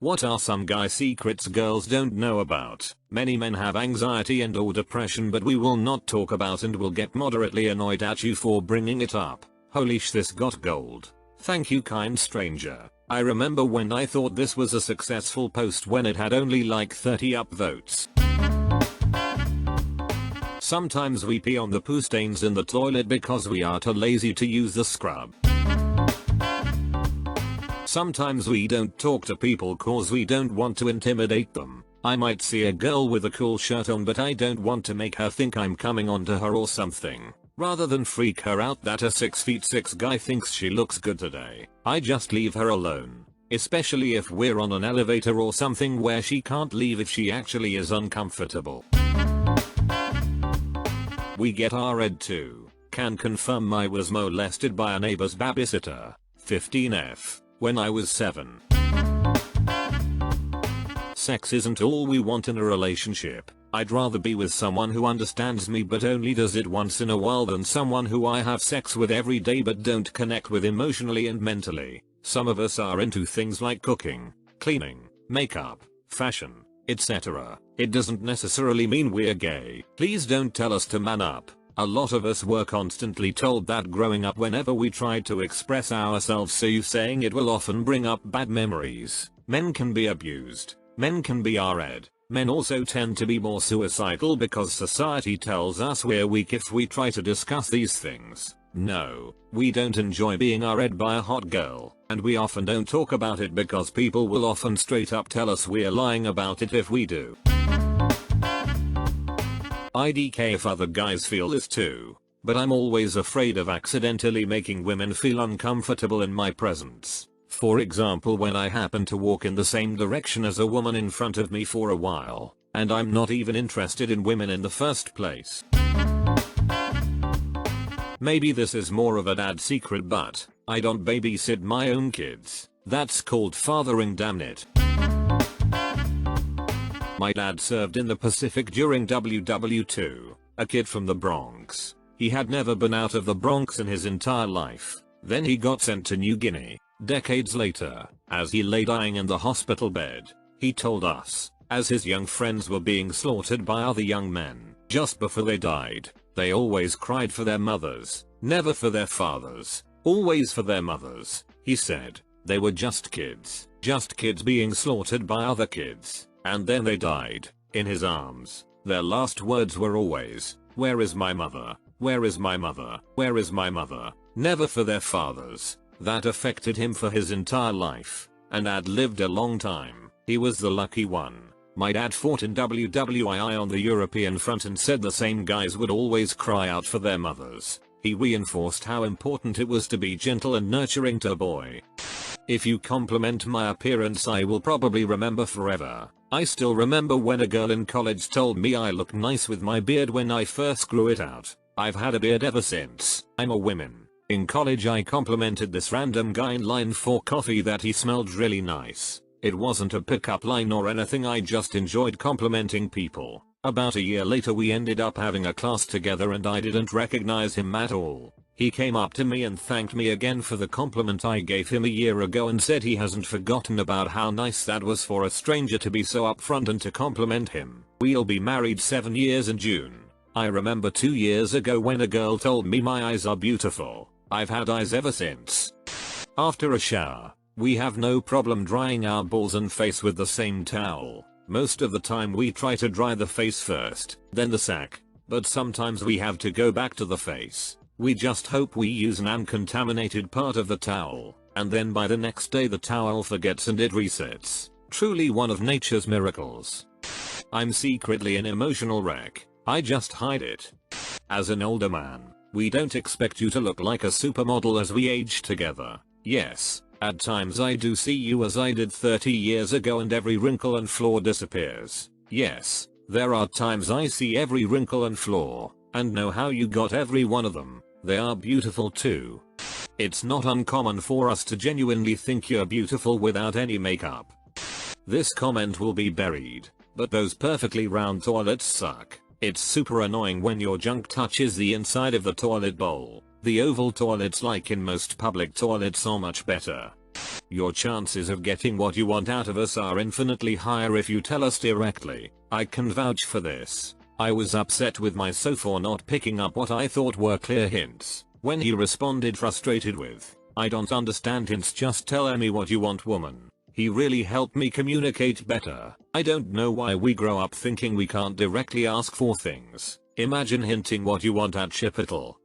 What are some guy secrets girls don't know about? Many men have anxiety and or depression, but we will not talk about and will get moderately annoyed at you for bringing it up. Holy sh, this got gold. Thank you, kind stranger. I remember when I thought this was a successful post when it had only like 30 upvotes. Sometimes we pee on the poo stains in the toilet because we are too lazy to use the scrub. Sometimes we don't talk to people cause we don't want to intimidate them. I might see a girl with a cool shirt on, but I don't want to make her think I'm coming on to her or something. Rather than freak her out that a 6'6" guy thinks she looks good today, I just leave her alone. Especially if we're on an elevator or something where she can't leave if she actually is uncomfortable. We get AskReddit too. Can confirm I was molested by a neighbor's babysitter. 15F. When I was 7. Sex isn't all we want in a relationship. I'd rather be with someone who understands me but only does it once in a while than someone who I have sex with every day but don't connect with emotionally and mentally. Some of us are into things like cooking, cleaning, makeup, fashion, etc. It doesn't necessarily mean we're gay. Please don't tell us to man up. A lot of us were constantly told that growing up whenever we tried to express ourselves, so you saying it will often bring up bad memories. Men can be abused. Men can be AskReddit. Men also tend to be more suicidal because society tells us we're weak if we try to discuss these things. No, we don't enjoy being AskReddit by a hot girl, and we often don't talk about it because people will often straight up tell us we're lying about it if we do. IDK if other guys feel this too, but I'm always afraid of accidentally making women feel uncomfortable in my presence. For example, when I happen to walk in the same direction as a woman in front of me for a while, and I'm not even interested in women in the first place. Maybe this is more of a dad secret, but I don't babysit my own kids. That's called fathering, damn it. My dad served in the Pacific during WW2, a kid from the Bronx. He had never been out of the Bronx in his entire life. Then he got sent to New Guinea. Decades later, as he lay dying in the hospital bed, he told us, as his young friends were being slaughtered by other young men, just before they died, they always cried for their mothers, never for their fathers, always for their mothers. He said, they were just kids being slaughtered by other kids. And then they died, in his arms. Their last words were always, where is my mother? Where is my mother? Where is my mother? Never for their fathers. That affected him for his entire life. And Dad lived a long time. He was the lucky one. My dad fought in WWII on the European front and said the same guys would always cry out for their mothers. He reinforced how important it was to be gentle and nurturing to a boy. If you compliment my appearance, I will probably remember forever. I still remember when a girl in college told me I looked nice with my beard when I first grew it out. I've had a beard ever since. I'm a woman. In college I complimented this random guy in line for coffee that he smelled really nice. It wasn't a pickup line or anything, I just enjoyed complimenting people. About a year later we ended up having a class together and I didn't recognize him at all. He came up to me and thanked me again for the compliment I gave him a year ago and said he hasn't forgotten about how nice that was for a stranger to be so upfront and to compliment him. We'll be married 7 years in June. I remember 2 years ago when a girl told me my eyes are beautiful. I've had eyes ever since. After a shower, we have no problem drying our balls and face with the same towel. Most of the time we try to dry the face first, then the sack, but sometimes we have to go back to the face. We just hope we use an uncontaminated part of the towel, and then by the next day the towel forgets and it resets. Truly one of nature's miracles. I'm secretly an emotional wreck. I just hide it. As an older man, we don't expect you to look like a supermodel as we age together. Yes, at times I do see you as I did 30 years ago and every wrinkle and flaw disappears. Yes, there are times I see every wrinkle and flaw, and know how you got every one of them. They are beautiful too. It's not uncommon for us to genuinely think you're beautiful without any makeup. This comment will be buried, but those perfectly round toilets suck. It's super annoying when your junk touches the inside of the toilet bowl. The oval toilets like in most public toilets are much better. Your chances of getting what you want out of us are infinitely higher if you tell us directly. I can vouch for this. I was upset with myself for not picking up what I thought were clear hints. When he responded frustrated with, "I don't understand hints, just tell me what you want, woman." He really helped me communicate better. I don't know why we grow up thinking we can't directly ask for things. Imagine hinting what you want at Chipotle.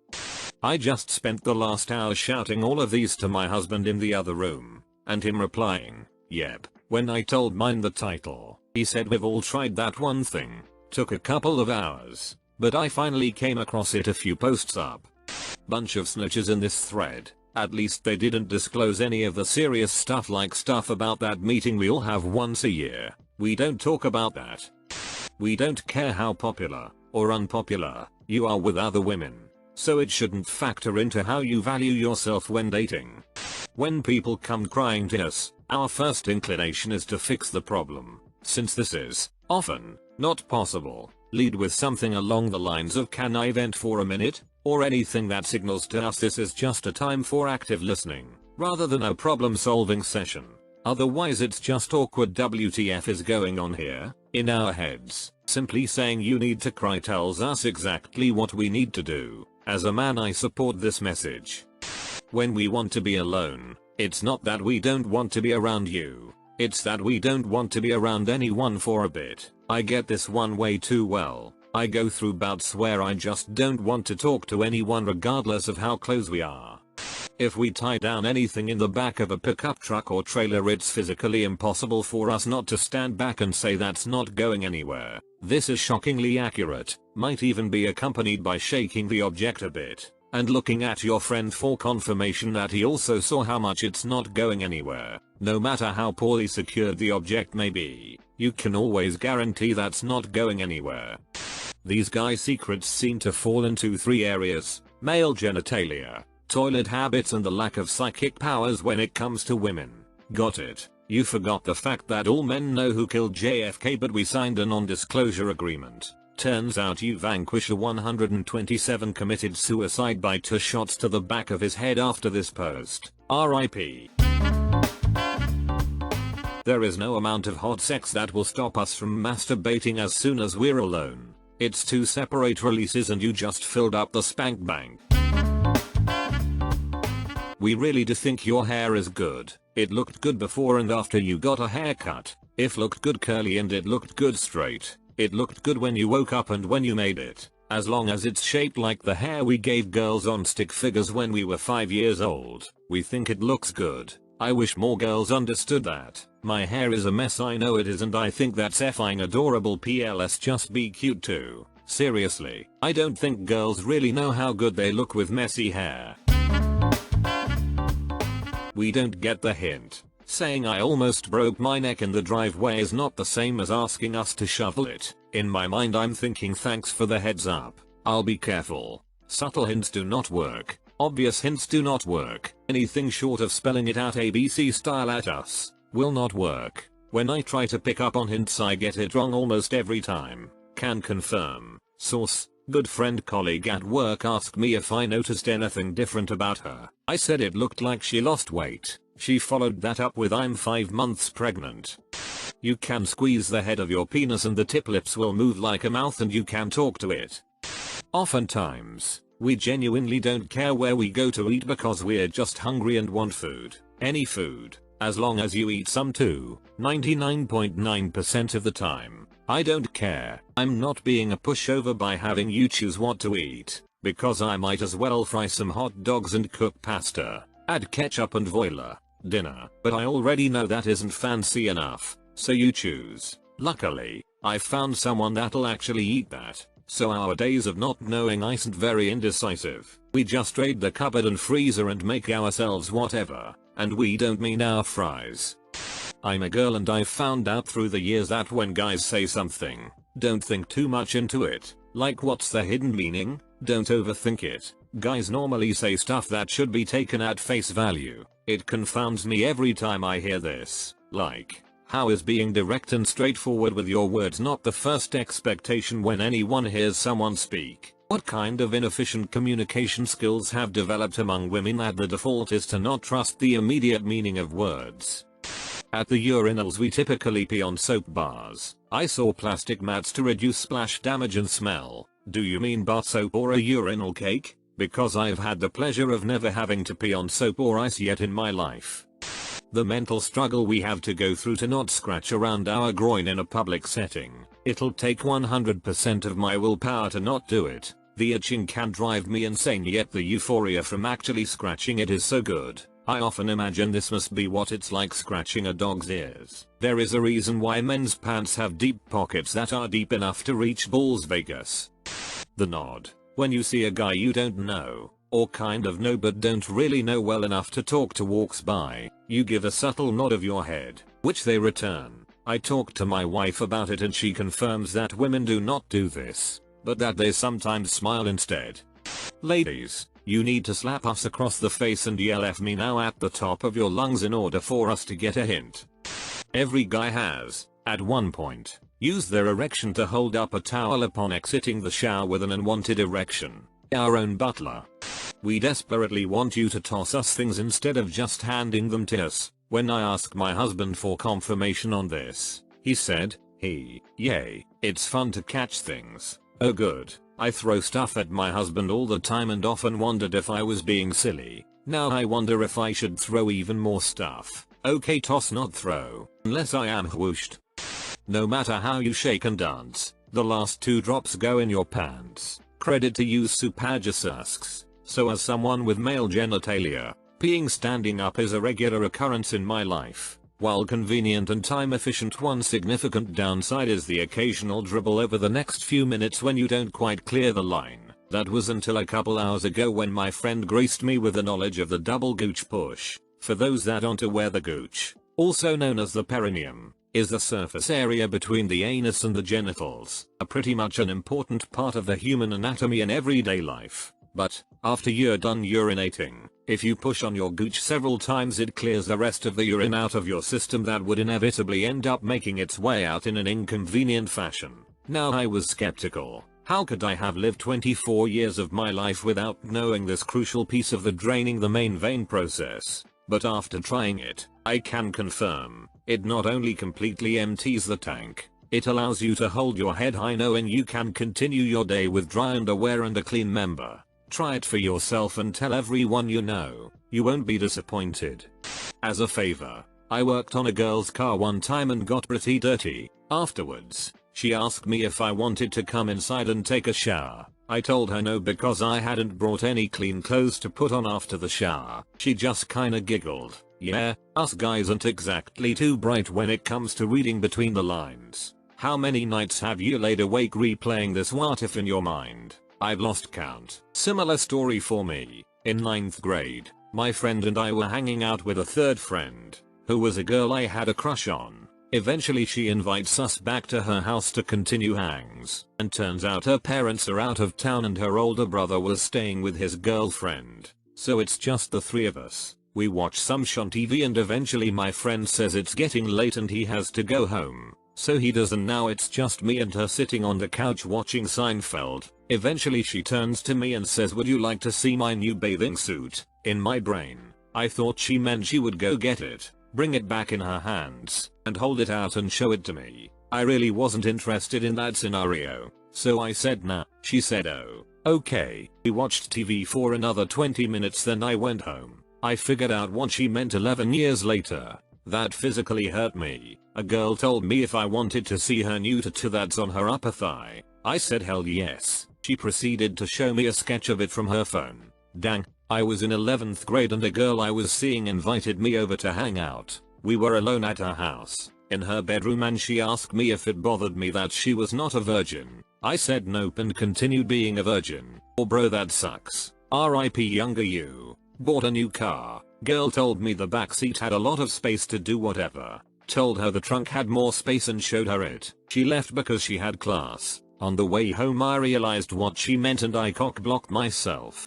I just spent the last hour shouting all of these to my husband in the other room, and him replying, "Yep." When I told mine the title, he said, "We've all tried that one thing." Took a couple of hours, but I finally came across it a few posts up. Bunch of snitches in this thread. At least they didn't disclose any of the serious stuff like stuff about that meeting we all have once a year. We don't talk about that. We don't care how popular or unpopular you are with other women, so it shouldn't factor into how you value yourself when dating. When people come crying to us, our first inclination is to fix the problem. Since this is often not possible, lead with something along the lines of, "Can I vent for a minute?" or anything that signals to us this is just a time for active listening, rather than a problem-solving session. Otherwise it's just awkward WTF is going on here, in our heads. Simply saying you need to cry tells us exactly what we need to do. As a man, I support this message. When we want to be alone, it's not that we don't want to be around you. It's that we don't want to be around anyone for a bit. I get this one way too well. I go through bouts where I just don't want to talk to anyone regardless of how close we are. If we tie down anything in the back of a pickup truck or trailer, it's physically impossible for us not to stand back and say that's not going anywhere. This is shockingly accurate. Might even be accompanied by shaking the object a bit and looking at your friend for confirmation that he also saw how much it's not going anywhere. No matter how poorly secured the object may be, you can always guarantee that's not going anywhere. These guys' secrets seem to fall into 3 areas: male genitalia, toilet habits, and the lack of psychic powers when it comes to women. Got it? You forgot the fact that all men know who killed JFK, but we signed a non-disclosure agreement. Turns out you vanquished a 127 committed suicide by 2 shots to the back of his head after this post. RIP. There is no amount of hot sex that will stop us from masturbating as soon as we're alone. It's 2 separate releases and you just filled up the spank bank. We really do think your hair is good. It looked good before and after you got a haircut. It looked good curly and it looked good straight. It looked good when you woke up and when you made it. As long as it's shaped like the hair we gave girls on stick figures when we were 5 years old, we think it looks good. I wish more girls understood that. My hair is a mess, I know it is, and I think that's effing adorable. PLS, just be cute too. Seriously, I don't think girls really know how good they look with messy hair. We don't get the hint. Saying I almost broke my neck in the driveway is not the same as asking us to shovel it. In my mind I'm thinking thanks for the heads up. I'll be careful. Subtle hints do not work. Obvious hints do not work. Anything short of spelling it out ABC style at us will not work. When I try to pick up on hints I get it wrong almost every time. Can confirm. Source: good friend colleague at work asked me if I noticed anything different about her. I said it looked like she lost weight. She followed that up with "I'm 5 months pregnant." You can squeeze the head of your penis and the tip lips will move like a mouth and you can talk to it. Oftentimes, we genuinely don't care where we go to eat because we're just hungry and want food. Any food, as long as you eat some too. 99.9% of the time. I don't care. I'm not being a pushover by having you choose what to eat, because I might as well fry some hot dogs and cook pasta, add ketchup and voila, dinner. But I already know that isn't fancy enough, so you choose. Luckily, I found someone that'll actually eat that, so our days of not knowing isn't very indecisive. We just raid the cupboard and freezer and make ourselves whatever, and we don't mean our fries. I'm a girl and I've found out through the years that when guys say something, don't think too much into it. Like, what's the hidden meaning? Don't overthink it. Guys normally say stuff that should be taken at face value. It confounds me every time I hear this. Like, how is being direct and straightforward with your words not the first expectation when anyone hears someone speak? What kind of inefficient communication skills have developed among women that the default is to not trust the immediate meaning of words? At the urinals we typically pee on soap bars. I saw plastic mats to reduce splash damage and smell. Do you mean bar soap or a urinal cake? Because I've had the pleasure of never having to pee on soap or ice yet in my life. The mental struggle we have to go through to not scratch around our groin in a public setting. It'll take 100% of my willpower to not do it. The itching can drive me insane, yet the euphoria from actually scratching it is so good. I often imagine this must be what it's like scratching a dog's ears. There is a reason why men's pants have deep pockets that are deep enough to reach balls Vegas. The nod. When you see a guy you don't know, or kind of know but don't really know well enough to talk to walks by, you give a subtle nod of your head, which they return. I talked to my wife about it and she confirms that women do not do this, but that they sometimes smile instead. Ladies, you need to slap us across the face and yell "F me now" at the top of your lungs in order for us to get a hint. Every guy has, at one point, used their erection to hold up a towel upon exiting the shower with an unwanted erection. Our own butler. We desperately want you to toss us things instead of just handing them to us. When I asked my husband for confirmation on this, he said, yay, it's fun to catch things. Oh good. I throw stuff at my husband all the time and often wondered if I was being silly. Now I wonder if I should throw even more stuff. Okay, toss not throw, unless I am whooshed. No matter how you shake and dance, the last 2 drops go in your pants. Credit to you Supagisusks. So as someone with male genitalia, peeing standing up is a regular occurrence in my life. While convenient and time efficient, one significant downside is the occasional dribble over the next few minutes when you don't quite clear the line. That was until a couple hours ago when my friend graced me with the knowledge of the double gooch push. For those that aren't aware, the gooch, also known as the perineum, is the surface area between the anus and the genitals, pretty much an important part of the human anatomy in everyday life. But, after you're done urinating, if you push on your gooch several times it clears the rest of the urine out of your system that would inevitably end up making its way out in an inconvenient fashion. Now I was skeptical. How could I have lived 24 years of my life without knowing this crucial piece of the draining the main vein process? But after trying it, I can confirm, it not only completely empties the tank, it allows you to hold your head high knowing you can continue your day with dry underwear and a clean member. Try it for yourself and tell everyone you know. You won't be disappointed. As a favor, I worked on a girl's car one time and got pretty dirty. Afterwards, she asked me if I wanted to come inside and take a shower. I told her no because I hadn't brought any clean clothes to put on after the shower. She just kinda giggled. Yeah, us guys aren't exactly too bright when it comes to reading between the lines. How many nights have you laid awake replaying this what if in your mind? I've lost count. Similar story for me. In 9th grade, my friend and I were hanging out with a third friend, who was a girl I had a crush on. Eventually she invites us back to her house to continue hangs, and turns out her parents are out of town and her older brother was staying with his girlfriend. So it's just the 3 of us. We watch some shit on TV and eventually my friend says it's getting late and he has to go home. So he does, and now it's just me and her sitting on the couch watching Seinfeld. Eventually she turns to me and says, "Would you like to see my new bathing suit?" In my brain, I thought she meant she would go get it, bring it back in her hands, and hold it out and show it to me. I really wasn't interested in that scenario, so I said nah. She said oh, okay. We watched TV for another 20 minutes, then I went home. I figured out what she meant 11 years later. That physically hurt me. A girl told me if I wanted to see her new tattoo that's on her upper thigh. I said hell yes. She proceeded to show me a sketch of it from her phone. Dang, I was in 11th grade and a girl I was seeing invited me over to hang out. We were alone at her house, in her bedroom, and she asked me if it bothered me that she was not a virgin. I said nope and continued being a virgin. Oh bro, that sucks. RIP younger you. Bought a new car. Girl told me the backseat had a lot of space to do whatever. Told her the trunk had more space and showed her it. She left because she had class. On the way home I realized what she meant and I cock-blocked myself.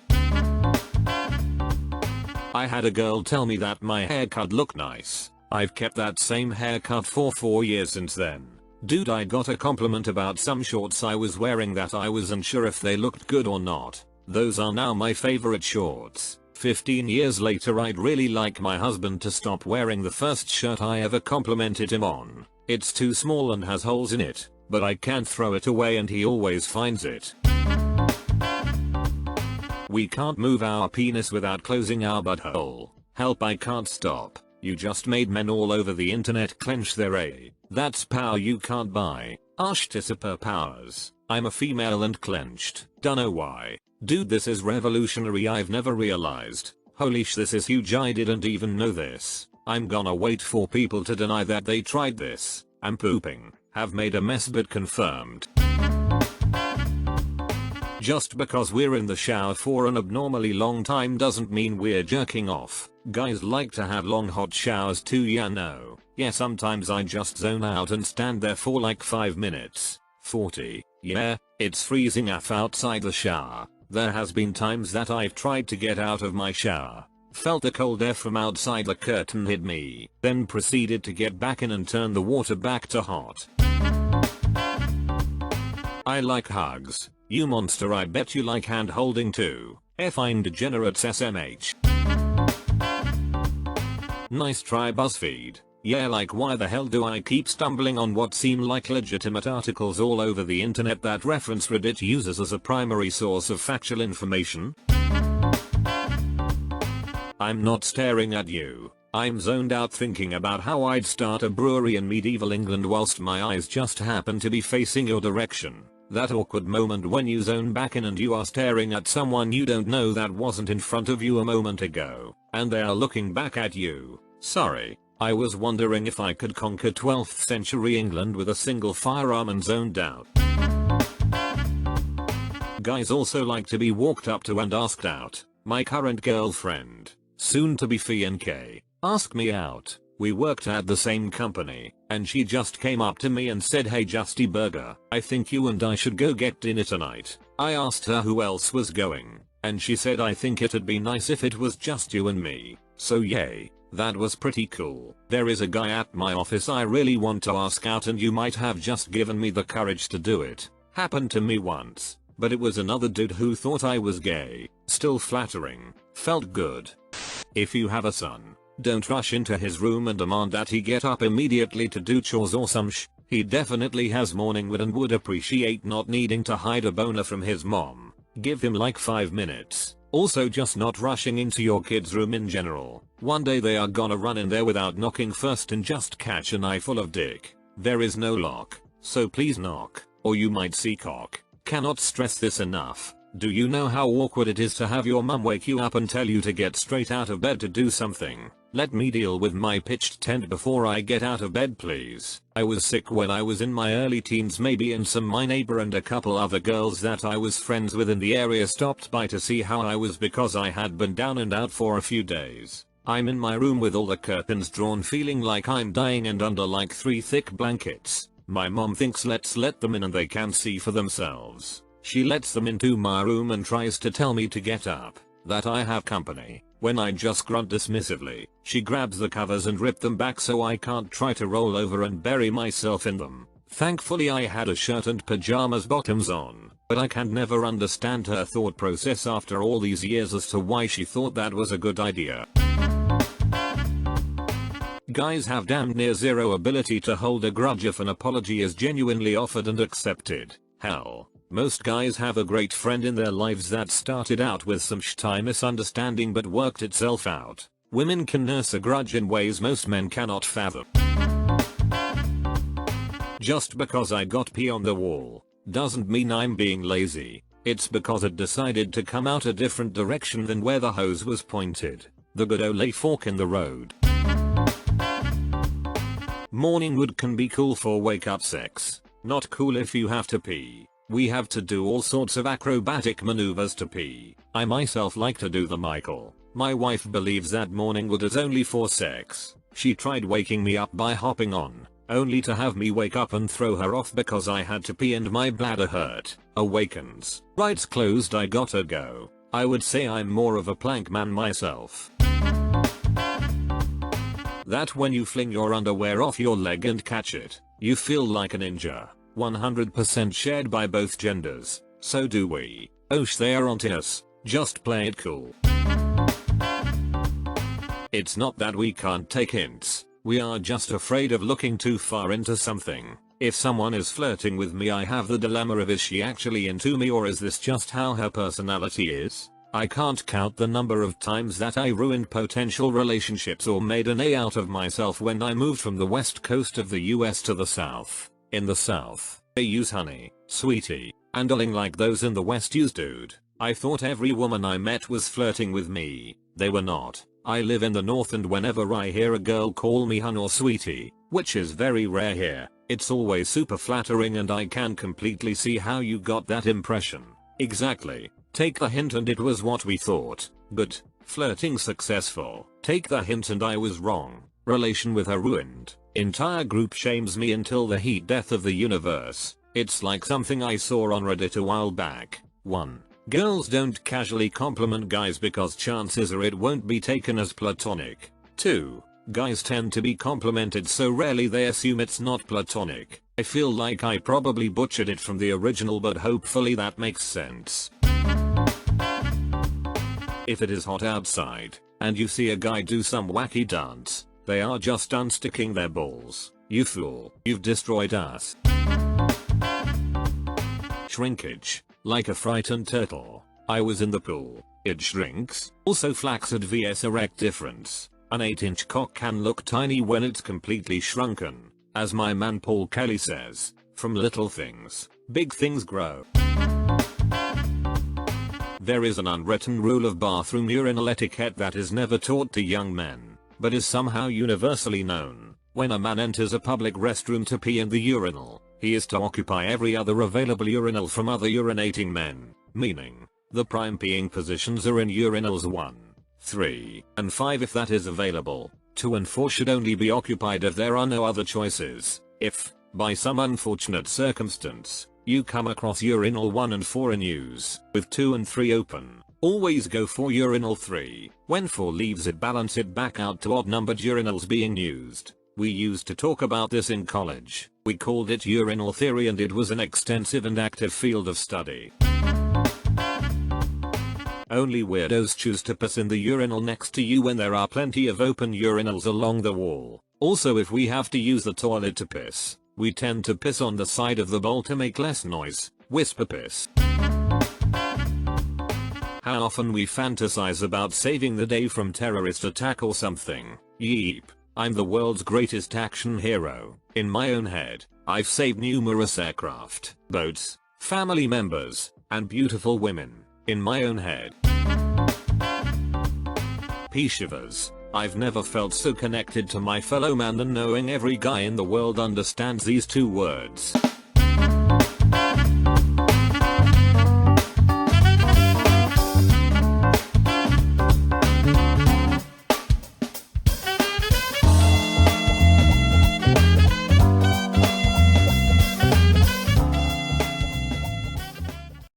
I had a girl tell me that my haircut looked nice. I've kept that same haircut for 4 years since then. Dude, I got a compliment about some shorts I was wearing that I wasn't sure if they looked good or not. Those are now my favorite shorts. 15 years later, I'd really like my husband to stop wearing the first shirt I ever complimented him on. It's too small and has holes in it, but I can't throw it away and he always finds it. We can't move our penis without closing our butthole. Help, I can't stop. You just made men all over the internet clench their A. That's power you can't buy. Ashta superpowers. I'm a female and clenched. Dunno why. Dude, this is revolutionary. I've never realized. Holy sh, this is huge. I didn't even know this. I'm gonna wait for people to deny that they tried this. I'm pooping. Have made a mess but confirmed. Just because we're in the shower for an abnormally long time doesn't mean we're jerking off. Guys like to have long hot showers too, yeah, no. Yeah, sometimes I just zone out and stand there for like 5 minutes. 40. Yeah, it's freezing AF outside the shower. There has been times that I've tried to get out of my shower. Felt the cold air from outside the curtain hit me. Then proceeded to get back in and turn the water back to hot. I like hugs. You monster, I bet you like hand holding too. Fine degenerates SMH. Nice try, BuzzFeed. Yeah, like why the hell do I keep stumbling on what seem like legitimate articles all over the internet that reference Reddit users as a primary source of factual information? I'm not staring at you. I'm zoned out thinking about how I'd start a brewery in medieval England whilst my eyes just happen to be facing your direction. That awkward moment when you zone back in and you are staring at someone you don't know that wasn't in front of you a moment ago, and they are looking back at you. Sorry, I was wondering if I could conquer 12th century England with a single firearm and zoned out. Guys also like to be walked up to and asked out. My current girlfriend, soon to be fiancé, asked me out. We worked at the same company, and she just came up to me and said, "Hey Justy Burger, I think you and I should go get dinner tonight." I asked her who else was going, and she said, "I think it'd be nice if it was just you and me." So yay, that was pretty cool. There is a guy at my office I really want to ask out, and you might have just given me the courage to do it. Happened to me once, but it was another dude who thought I was gay. Still flattering. Felt good. If you have a son, don't rush into his room and demand that he get up immediately to do chores or some sh. He definitely has morning wood and would appreciate not needing to hide a boner from his mom. Give him like 5 minutes. Also, just not rushing into your kid's room in general. One day they are gonna run in there without knocking first and just catch an eye full of dick. There is no lock, so please knock, or you might see cock. Cannot stress this enough. Do you know how awkward it is to have your mum wake you up and tell you to get straight out of bed to do something? Let me deal with my pitched tent before I get out of bed, please. I was sick when I was in my early teens maybe, and my neighbor and a couple other girls that I was friends with in the area stopped by to see how I was because I had been down and out for a few days. I'm in my room with all the curtains drawn feeling like I'm dying and under like 3 thick blankets. My mom thinks let's let them in and they can see for themselves. She lets them into my room and tries to tell me to get up, that I have company. When I just grunt dismissively, she grabs the covers and rips them back so I can't try to roll over and bury myself in them. Thankfully I had a shirt and pajamas bottoms on, but I can never understand her thought process after all these years as to why she thought that was a good idea. Guys have damn near zero ability to hold a grudge if an apology is genuinely offered and accepted. Hell, most guys have a great friend in their lives that started out with some shitty misunderstanding but worked itself out. Women can nurse a grudge in ways most men cannot fathom. Just because I got pee on the wall doesn't mean I'm being lazy. It's because it decided to come out a different direction than where the hose was pointed. The good ole fork in the road. Morning wood can be cool for wake up sex. Not cool if you have to pee. We have to do all sorts of acrobatic maneuvers to pee. I myself like to do the Michael. My wife believes that morning wood is only for sex. She tried waking me up by hopping on, only to have me wake up and throw her off because I had to pee and my bladder hurt. Awakens. Rights closed, I gotta go. I would say I'm more of a plank man myself. That when you fling your underwear off your leg and catch it, you feel like a ninja. 100% shared by both genders. So do we. Osh, they are onto us. Just play it cool. It's not that we can't take hints. We are just afraid of looking too far into something. If someone is flirting with me, I have the dilemma of, is she actually into me or is this just how her personality is? I can't count the number of times that I ruined potential relationships or made an A out of myself when I moved from the west coast of the US to the south. In the south, they use honey, sweetie, and darling like those in the west use dude. I thought every woman I met was flirting with me. They were not. I live in the north and whenever I hear a girl call me hun or sweetie, which is very rare here, it's always super flattering and I can completely see how you got that impression. Exactly. Take the hint and it was what we thought. Good. Flirting successful. Take the hint and I was wrong. Relation with her ruined. Entire group shames me until the heat death of the universe. It's like something I saw on Reddit a while back. 1. Girls don't casually compliment guys because chances are it won't be taken as platonic. 2. Guys tend to be complimented so rarely they assume it's not platonic. I feel like I probably butchered it from the original, but hopefully that makes sense. If it is hot outside, and you see a guy do some wacky dance, they are just unsticking their balls. You fool, you've destroyed us. Shrinkage. Like a frightened turtle. I was in the pool. It shrinks. Also flaccid vs erect difference. An 8-inch cock can look tiny when it's completely shrunken. As my man Paul Kelly says, from little things, big things grow. There is an unwritten rule of bathroom urinal etiquette that is never taught to young men, but is somehow universally known. When a man enters a public restroom to pee in the urinal, he is to occupy every other available urinal from other urinating men, meaning, the prime peeing positions are in urinals 1, 3, and 5 if that is available. 2 and 4 should only be occupied if there are no other choices. If, by some unfortunate circumstance, you come across urinal 1 and 4 in use, with 2 and 3 open, always go for urinal 3. When 4 leaves it, balance it back out to odd numbered urinals being used. We used to talk about this in college. We called it urinal theory and it was an extensive and active field of study. Only weirdos choose to piss in the urinal next to you when there are plenty of open urinals along the wall. Also, if we have to use the toilet to piss, we tend to piss on the side of the bowl to make less noise. Whisper piss. How often we fantasize about saving the day from terrorist attack or something. Yeep. I'm the world's greatest action hero. In my own head, I've saved numerous aircraft, boats, family members, and beautiful women. In my own head. Pee shivers. I've never felt so connected to my fellow man than knowing every guy in the world understands these 2 words.